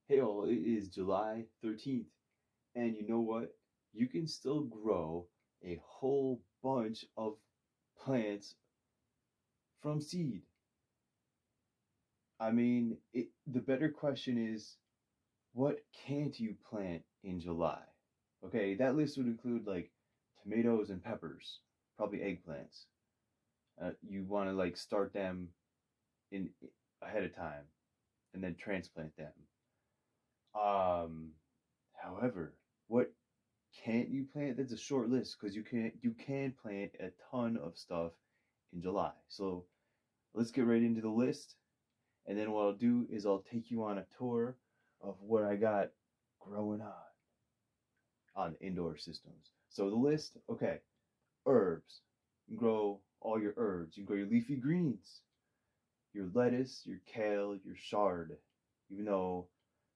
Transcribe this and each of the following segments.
Hey all, it is July 13th, and you know what? You can still grow a whole bunch of plants from seed. The better question is, what can't you plant in July? Okay, that list would include like tomatoes and peppers, probably eggplants. You want to like start them in ahead of time and then transplant them. Um, However, what can't you plant? That's a short list because you can plant a ton of stuff in July. So let's get right into the list. And then what I'll do is I'll take you on a tour of what I got growing on indoor systems. So the list, okay, herbs. You can grow all your herbs. You can grow your leafy greens, your lettuce, your kale, your chard. Even though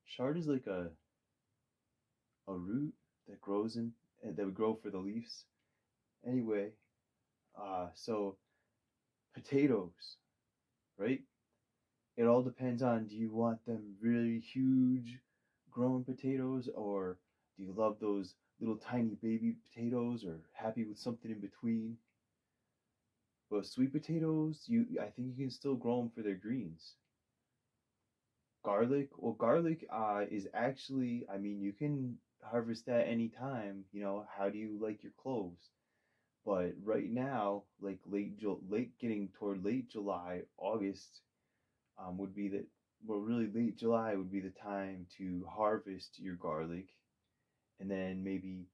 chard is like a root that grows in that would grow for the leaves. Anyway, so potatoes, right? It all depends on, do you want them really huge grown potatoes, or do you love those little tiny baby potatoes, or happy with something in between? But sweet potatoes, I think you can still grow them for their greens. Garlic is actually, I mean, you can harvest that anytime. How do you like your cloves? But right now, like late getting toward late July, August, would be that, well, really late July would be the time to harvest your garlic, and then maybe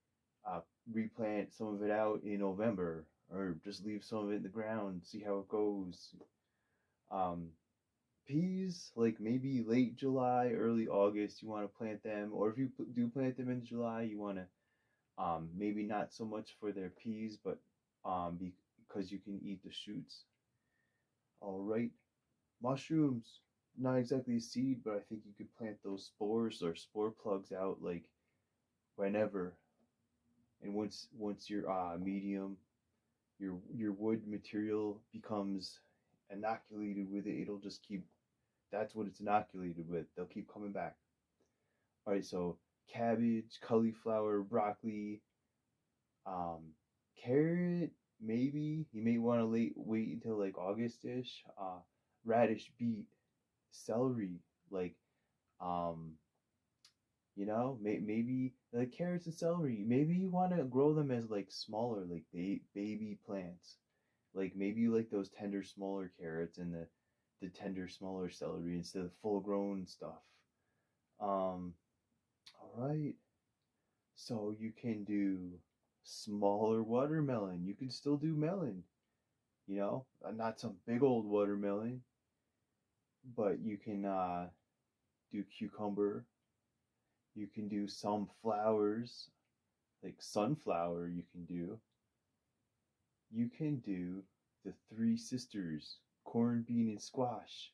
uh, replant some of it out in November, or just leave some of it in the ground, see how it goes. Um, Peas, like maybe late July, early August, you want to plant them, or if you do plant them in July, you want to maybe not so much for their peas, but because you can eat the shoots. All right, mushrooms, not exactly a seed, but I think you could plant those spores or spore plugs out like whenever. And once your medium, your wood material becomes inoculated with it, it'll just keep. That's what it's inoculated with. They'll keep coming back. All right, so cabbage, cauliflower, broccoli, um, carrot. Maybe you may want to wait until like August-ish. Radish, beet, celery, like um maybe like carrots and celery, maybe you want to grow them as like smaller, like baby plants. Like maybe you like those tender smaller carrots and the tender smaller celery instead of full grown stuff. um all right, so you can do smaller watermelon, you can still do melon, not some big old watermelon, but you can do cucumber. You can do some flowers, like sunflower. You can do the three sisters, corn, bean, and squash.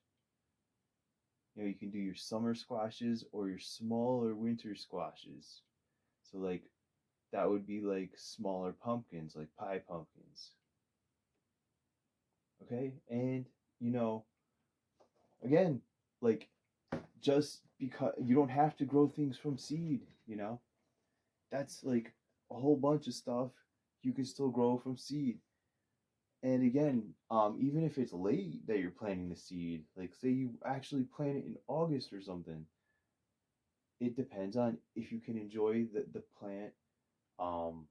You can do your summer squashes or your smaller winter squashes. So like that would be like smaller pumpkins, like pie pumpkins. Okay? And you know, again, like, just because you don't have to grow things from seed. That's like a whole bunch of stuff you can still grow from seed. And again, even if it's late that you're planting the seed, like say you actually plant it in August or something, it depends on if you can enjoy the plant um,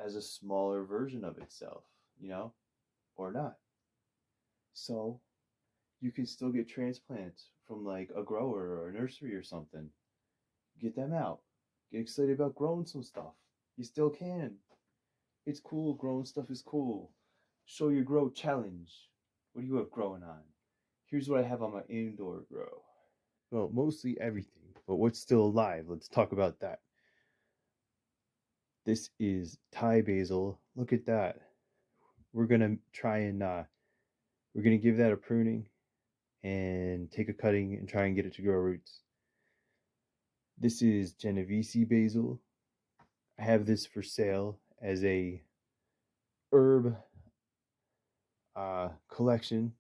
as a smaller version of itself, you know, or not. So you can still get transplants from like a grower or a nursery or something. Get them out. Get excited about growing some stuff. You still can. It's cool. Growing stuff is cool. Show your grow challenge. What do you have growing on? Here's what I have on my indoor grow. Well, mostly everything, but what's still alive? Let's talk about that. This is Thai basil. Look at that. We're gonna try and we're gonna give that a pruning and take a cutting and try and get it to grow roots. This is Genovese basil. I have this for sale as a herb collection,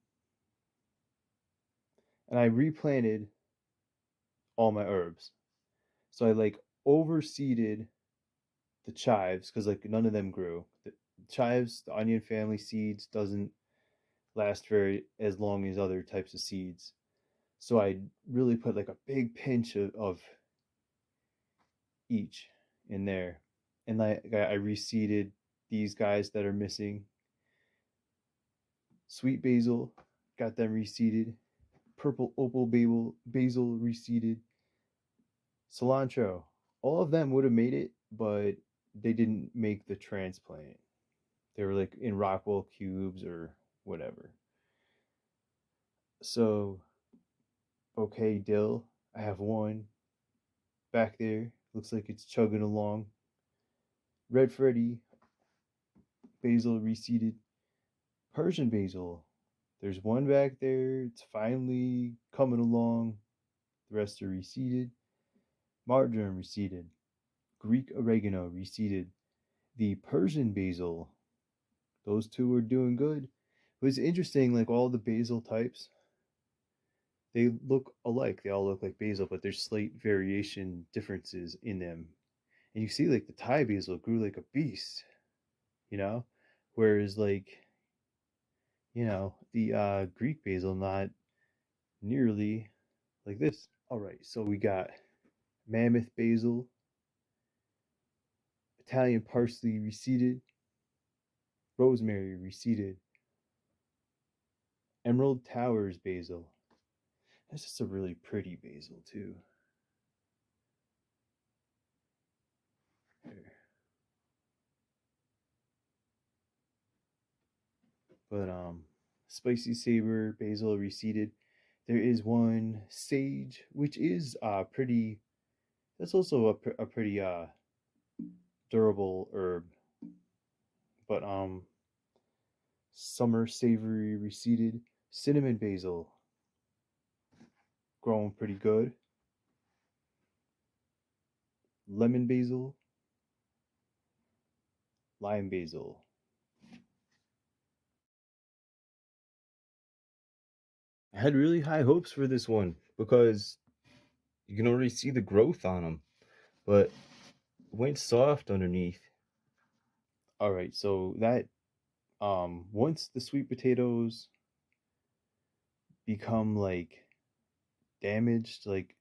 and I replanted all my herbs. So I like overseeded the chives because like none of them grew. The chives, the onion family seeds doesn't last very as long as other types of seeds. So I really put like a big pinch of each in there, and I reseeded these guys that are missing. Sweet basil, got them reseeded. Purple opal basil reseeded. Cilantro, all of them would have made it, but they didn't make the transplant. They were like in Rockwell cubes or whatever. So, okay, dill, I have one back there. Looks like it's chugging along. Red Freddy, basil reseeded. Persian basil, there's one back there. It's finally coming along. The rest are reseeded. Marjoram reseeded. Greek oregano reseeded. The Persian basil, those two are doing good. It was interesting, like all the basil types, they look alike. They all look like basil, but there's slight variation differences in them. And you see, like the Thai basil grew like a beast, you know, whereas like the Greek basil not nearly like this. All right, so we got mammoth basil, Italian parsley reseeded, rosemary reseeded, emerald towers basil. That's just a really pretty basil too. Here. But spicy saber basil reseeded. There is one sage, which is pretty. That's also a pretty durable herb. But summer savory reseeded. Cinnamon basil growing pretty good. Lemon basil, lime basil. I had really high hopes for this one because you can already see the growth on them, but it went soft underneath. All right, so that once the sweet potatoes become like damaged, like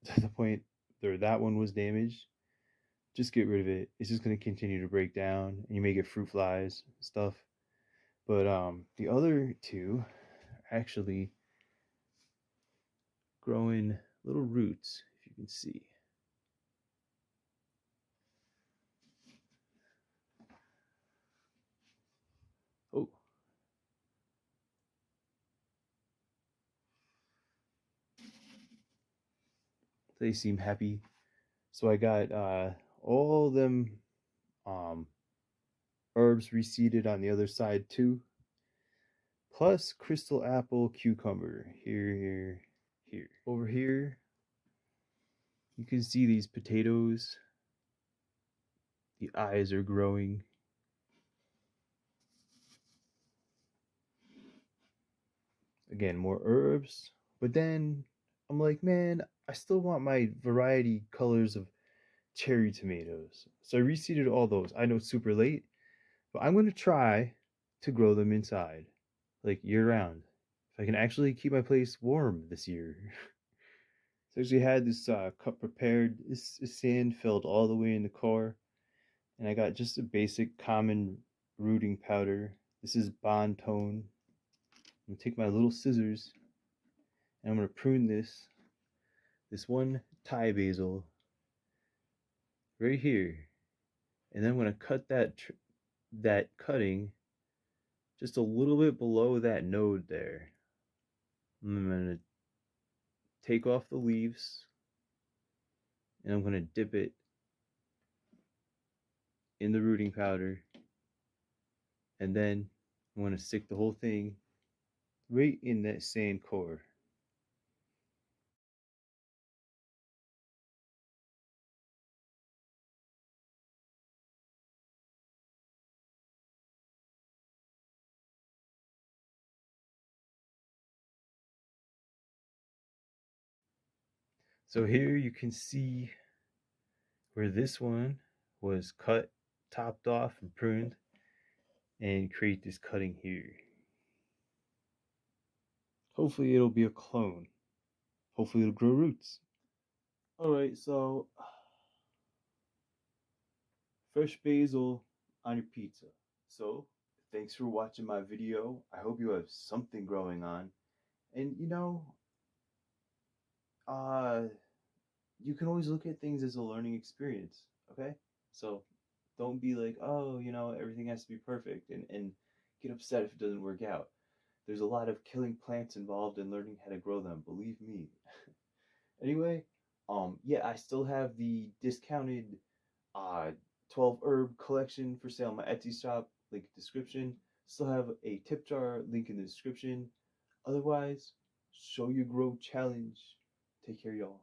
to the point where that one was damaged, just get rid of it. It's just gonna continue to break down, and you may get fruit flies stuff. But the other two actually growing little roots, if you can see. Oh, they seem happy. So I got all them um, herbs reseeded on the other side too, plus crystal apple cucumber. Here. Over here, you can see these potatoes. The eyes are growing. Again, more herbs. But then I'm like, man, I still want my variety colors of cherry tomatoes. So I reseeded all those. I know it's super late, but I'm going to try to grow them inside, like year round. If I can actually keep my place warm this year. So I actually had this cup prepared. This sand filled all the way in the core, and I got just a basic common rooting powder. This is Bond Tone. I'm gonna take my little scissors and I'm gonna prune this one Thai basil right here, and then I'm gonna cut that cutting just a little bit below that node there. I'm gonna take off the leaves and I'm gonna dip it in the rooting powder, and then I'm gonna stick the whole thing right in that sand core. So here you can see where this one was cut, topped off, and pruned, and create this cutting here. Hopefully it'll be a clone. Hopefully it'll grow roots. Alright, so fresh basil on your pizza. So thanks for watching my video. I hope you have something growing on. And uh you can always look at things as a learning experience, okay? So don't be like, oh, everything has to be perfect and get upset if it doesn't work out. There's a lot of killing plants involved in learning how to grow them, believe me. Anyway, yeah, I still have the discounted uh 12 herb collection for sale on my Etsy shop, link in the description. Still have a tip jar, link in the description. Otherwise, show your grow challenge. Take care, y'all.